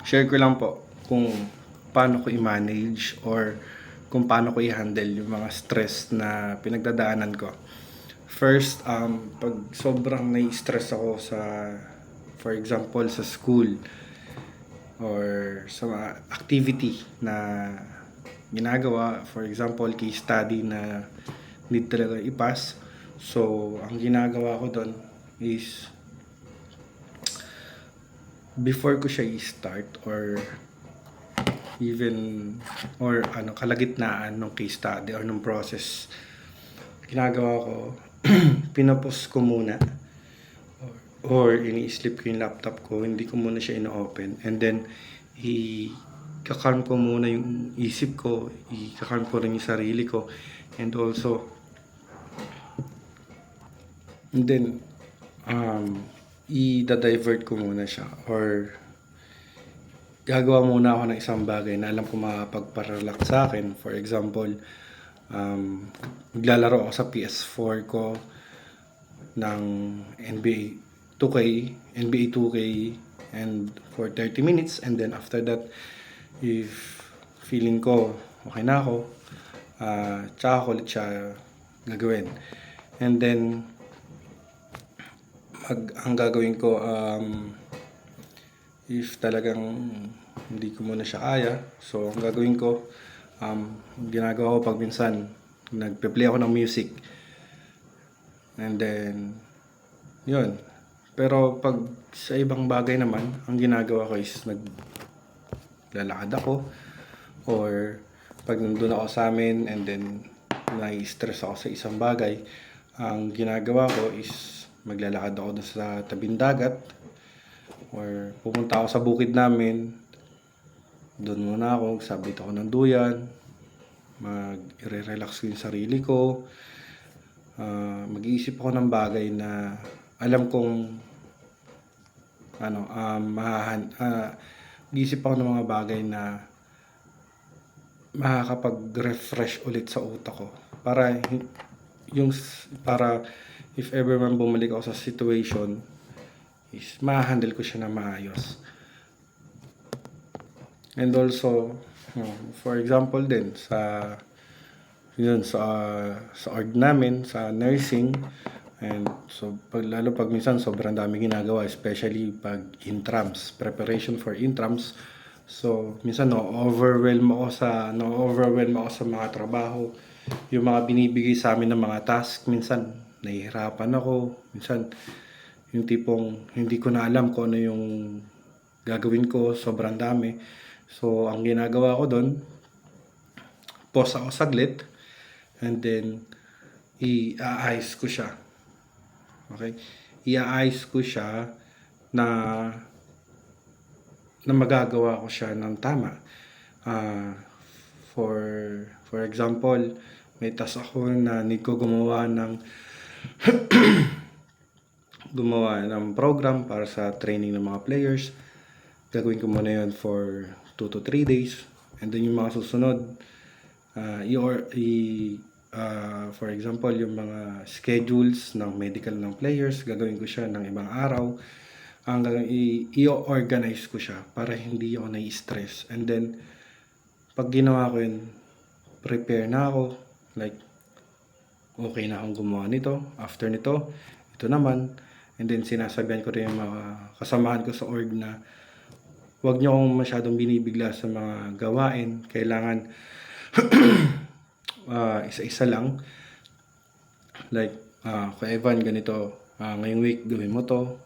Share ko lang po kung paano ko i-manage or kung paano ko i-handle yung mga stress na pinagdadaanan ko. First, pag sobrang nai-stress ako sa, for example, sa school or sa mga activity na ginagawa, for example, case study na need talaga i-pass. So, ang ginagawa ko doon is before ko siya i-start or even or kalagitnaan ng case study or ng process, ginagawa ko pinapos ko muna or ini-sleep ko yung laptop ko, hindi ko muna siya ino-open, and then i-calm ko muna yung isip ko, i-calm ko rin yung sarili ko, and also and then i-divert ko muna siya or gagawa muna ako ng isang bagay na alam ko makapagparelax sa akin. For example, maglalaro ako sa PS4 ko ng NBA 2K, NBA 2K and for 30 minutes, and then after that, if feeling ko okay na ako, tsaka ko ulit siya gagawin. And then ang gagawin ko, if talagang hindi ko muna siya kaya, so ang gagawin ko, ginagawa ko pag minsan nagpe-play ako ng music, and then yun. Pero pag sa ibang bagay naman, ang ginagawa ko is naglalakad ako, or pag nandun ako sa amin and then nai-stress ako sa isang bagay, ang ginagawa ko is maglalakad ako doon sa tabing dagat or pupunta ako sa bukid namin. Doon muna ako, sabit ako ng duyan, mag-relax ko yung sarili ko, mag-iisip ako ng bagay na alam kong mag-iisip ako ng mga bagay na makakapag-refresh ulit sa utak ko para if ever man bumalik ako sa situation is ma-handle ko siya na maayos. And also, for example din sa org namin sa nursing, and so lalo pag minsan sobrang dami ginagawa, especially pag intrams, preparation for intrams. So minsan no-overwhelm ako sa mga trabaho, yung mga binibigay sa amin ng mga task. Minsan nahihirapan ako, minsan yung tipong hindi ko na alam kung ano yung gagawin ko, sobrang dami. So ang ginagawa ko doon, pause ako saglit, and then i-aayos ko siya. Okay? I-aayos ko siya na magagawa ko siya ng tama. For example, may task ako na need ko gumawa ng program para sa training ng mga players. Gagawin ko muna yun for 2 to 3 days, and then yung mga susunod, for example, yung mga schedules ng medical ng players, gagawin ko siya ng ibang araw. I-organize ko siya para hindi ako nai-stress. And then pag ginawa ko yun, prepare na ako, like okay na akong gumawa nito, after nito, ito naman. And then sinasabihan ko rin yung mga kasamahan ko sa org na huwag niyo akong masyadong binibigla sa mga gawain, kailangan isa-isa lang. Like kay Evan, ganito, ngayong week gawin mo to,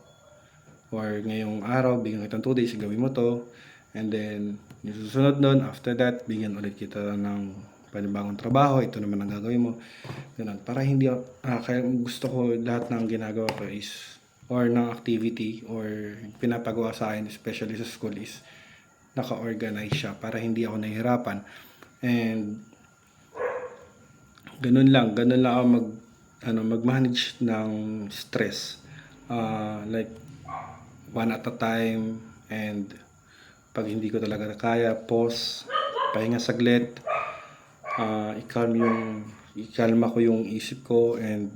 or ngayong araw bigyan kitang 2 days, gawin mo to. And then yung susunod nun, after that, bigyan ulit kita ng panibagong trabaho, ito naman ang gagawin mo. Ganun. Para hindi kaya gusto ko lahat ng ginagawa ko is, or ng activity or pinapagawa sa akin, especially sa school, is naka-organize siya para hindi ako nahihirapan. And ganun lang ako mag-manage ng stress, like one at a time. And pag hindi ko talaga kaya, pause, pahinga saglit, ikalma ko yung isip ko, and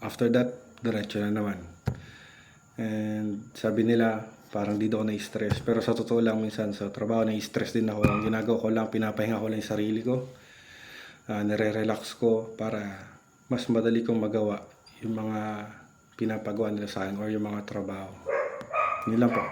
after that, diretso na naman. And sabi nila, parang di daw ako na-stress. Pero sa totoo lang minsan sa trabaho na-stress din ako. Ang ginagawa ko lang, pinapahinga ko lang yung sarili ko. Nire-relax ko para mas madali kong magawa yung mga pinapagawa nila sa akin or yung mga trabaho. Yun lang po.